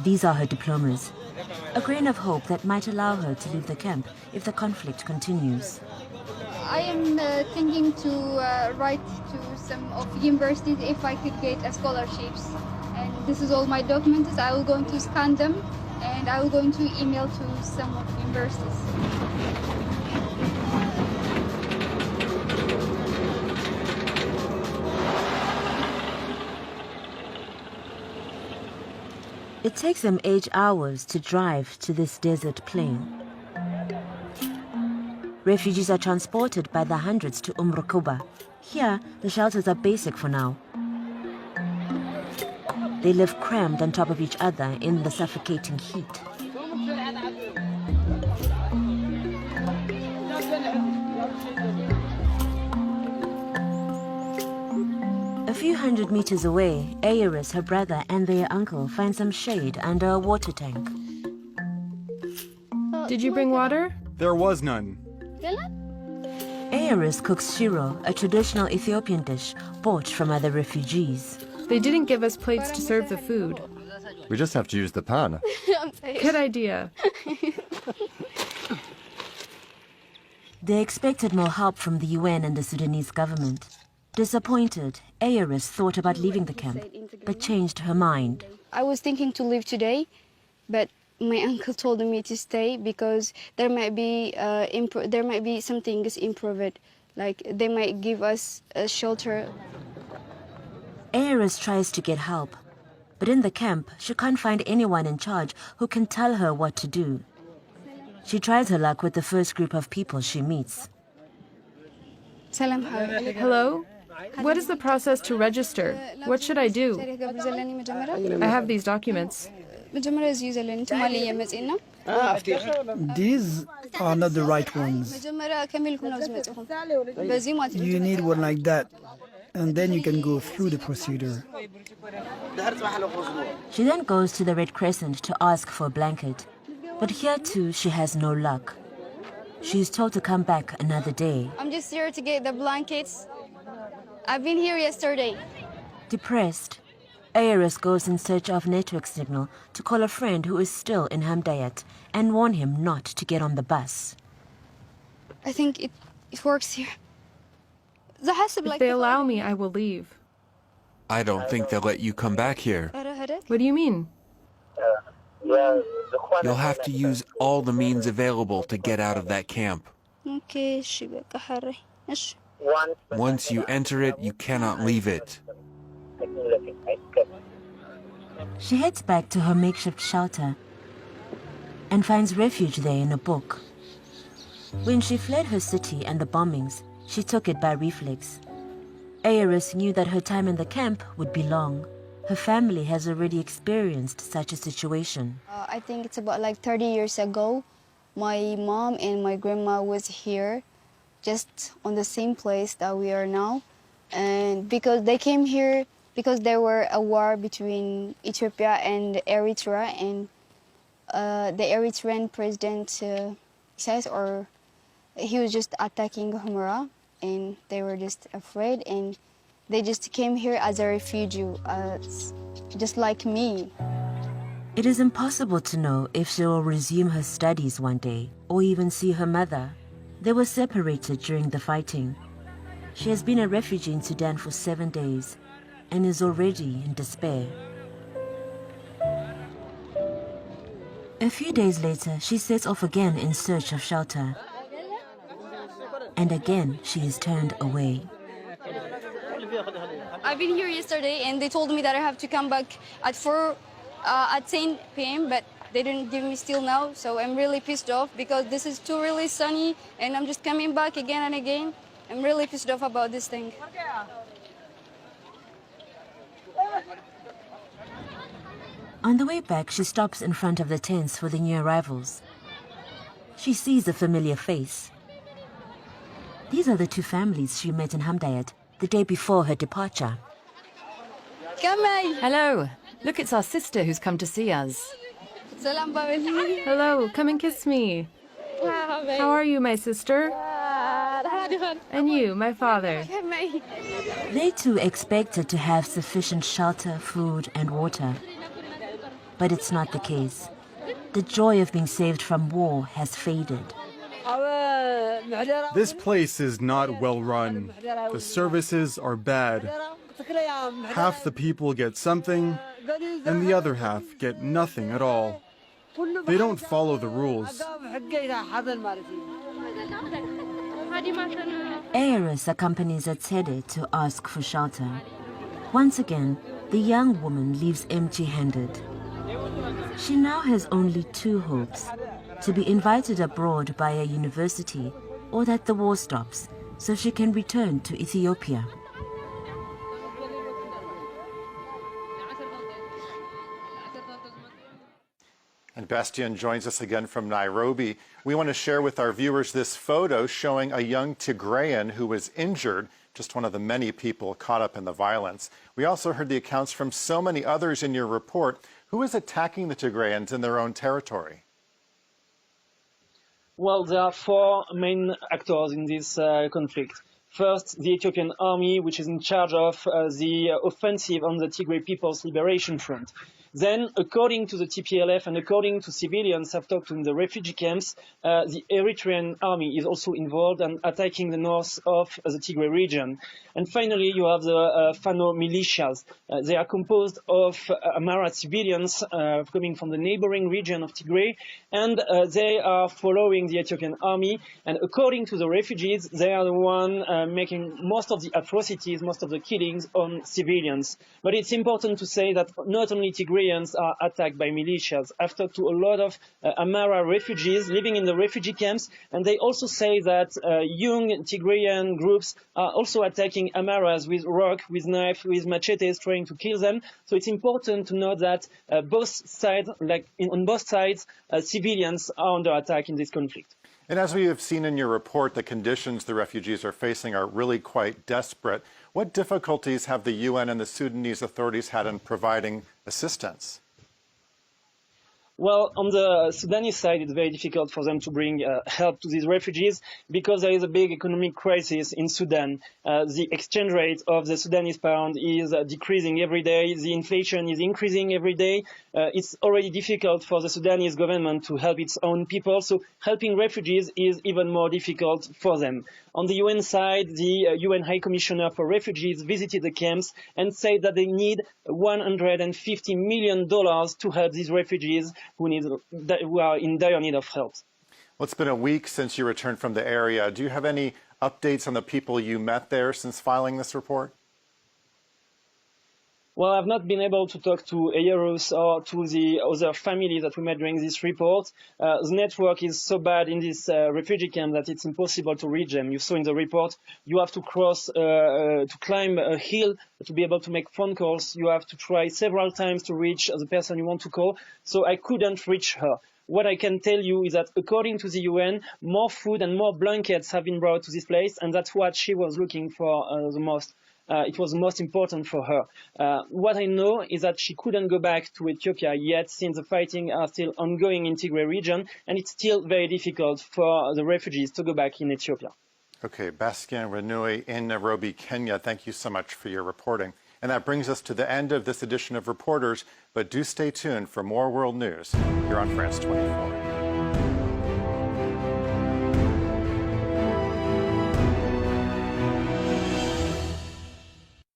These are her diplomas, a grain of hope that might allow her to leave the camp if the conflict continues. I am thinking to write to some of universities if I could get scholarships. And this is all my documents. I will going to scan them and I will going to email to some of universities. It takes them 8 hours to drive to this desert plain. Refugees are transported by the hundreds to Rukuba. Here, the shelters are basic for now. They live crammed on top of each other in the suffocating heat. A few hundred meters away, Ayeris, her brother, and their uncle find some shade under a water tank. Did you bring water? There was none. Ayeris cooks shiro, a traditional Ethiopian dish bought from other refugees. They didn't give us plates to serve the food. We just have to use the pan. Good idea. They expected more help from the UN and the Sudanese government. Disappointed, Ayeris thought about leaving the camp, but changed her mind. I was thinking to leave today, but my uncle told me to stay because there might be some things improved, like they might give us a shelter. Ayeris tries to get help, but in the camp, she can't find anyone in charge who can tell her what to do. She tries her luck with the first group of people she meets. Hello? What is the process to register? What should I do? I have these documents. These are not the right ones. You need one like that, and then you can go through the procedure. She then goes to the Red Crescent to ask for a blanket, but here too she has no luck. She is told to come back another day. I'm just here to get the blankets. I've been here yesterday. Depressed, Ayeris goes in search of network signal to call a friend who is still in Hamdayat and warn him not to get on the bus. I think it works here. If they allow me, I will leave. I don't think they'll let you come back here. What do you mean? You'll have to use all the means available to get out of that camp. Okay, Once you enter it, you cannot leave it. She heads back to her makeshift shelter and finds refuge there in a book. When she fled her city and the bombings, she took it by reflex. Ayeris knew that her time in the camp would be long. Her family has already experienced such a situation. I think it's about like 30 years ago. My mom and my grandma was here, just on the same place that we are now. And because they came here, because there were a war between Ethiopia and Eritrea, and the Eritrean president says, or he was just attacking Humera, and they were just afraid, and they just came here as a refugee, just like me. It is impossible to know if she will resume her studies one day or even see her mother. They were separated during the fighting. She has been a refugee in Sudan for 7 days and is already in despair. A few days later, she sets off again in search of shelter. And again, she is turned away. I've been here yesterday, and they told me that I have to come back at 10 p.m., but they didn't give me still now, so I'm really pissed off because this is too really sunny, and I'm just coming back again and again. I'm really pissed off about this thing. On the way back, she stops in front of the tents for the new arrivals. She sees a familiar face. These are the two families she met in Hamdayat the day before her departure. Hello. Look, it's our sister who's come to see us. Hello, come and kiss me. How are you, my sister? And you, my father. They too expected to have sufficient shelter, food, and water. But it's not the case. The joy of being saved from war has faded. This place is not well run. The services are bad. Half the people get something, and the other half get nothing at all. They don't follow the rules. Eris accompanies Atsede to ask for shelter. Once again, the young woman leaves empty-handed. She now has only two hopes: to be invited abroad by a university, or that the war stops, so she can return to Ethiopia. And Bastien joins us again from Nairobi. We want to share with our viewers this photo showing a young Tigrayan who was injured, just one of the many people caught up in the violence. We also heard the accounts from so many others in your report. Who is attacking the Tigrayans in their own territory? Well, there are four main actors in this conflict. First, the Ethiopian army, which is in charge of the offensive on the Tigray People's Liberation Front. Then, according to the TPLF and according to civilians I've talked to in the refugee camps, the Eritrean army is also involved and attacking the north of the Tigray region. And finally, you have the Fano militias. They are composed of Amhara civilians coming from the neighboring region of Tigray, and they are following the Ethiopian army. And according to the refugees, they are the one making most of the atrocities, most of the killings on civilians. But it's important to say that not only Tigrayans are attacked by militias. I've talked to a lot of Amhara refugees living in the refugee camps, and they also say that young Tigrayan groups are also attacking Amharas with rock, with knife, with machetes, trying to kill them. So it's important to note that both sides, on both sides, civilians are under attack in this conflict. And as we have seen in your report, the conditions the refugees are facing are really quite desperate. What difficulties have the UN and the Sudanese authorities had in providing assistance? Well, on the Sudanese side, it's very difficult for them to bring help to these refugees because there is a big economic crisis in Sudan. The exchange rate of the Sudanese pound is decreasing every day. The inflation is increasing every day. It's already difficult for the Sudanese government to help its own people, so helping refugees is even more difficult for them. On the UN side, the UN High Commissioner for Refugees visited the camps and said that they need $150 million to help these refugees who are in dire need of help. Well, it's been a week since you returned from the area. Do you have any updates on the people you met there since filing this report? Well, I've not been able to talk to Eyeros or to the other families that we met during this report. The network is so bad in this refugee camp that it's impossible to reach them. You saw in the report, you have to climb a hill to be able to make phone calls. You have to try several times to reach the person you want to call. So I couldn't reach her. What I can tell you is that according to the UN, more food and more blankets have been brought to this place, and that's what she was looking for the most. It was the most important for her. What I know is that she couldn't go back to Ethiopia yet, since the fighting are still ongoing in Tigray region, and it's still very difficult for the refugees to go back in Ethiopia. Okay, Bastien Renouy in Nairobi, Kenya, thank you so much for your reporting. And that brings us to the end of this edition of Reporters, but do stay tuned for more world news here on France 24.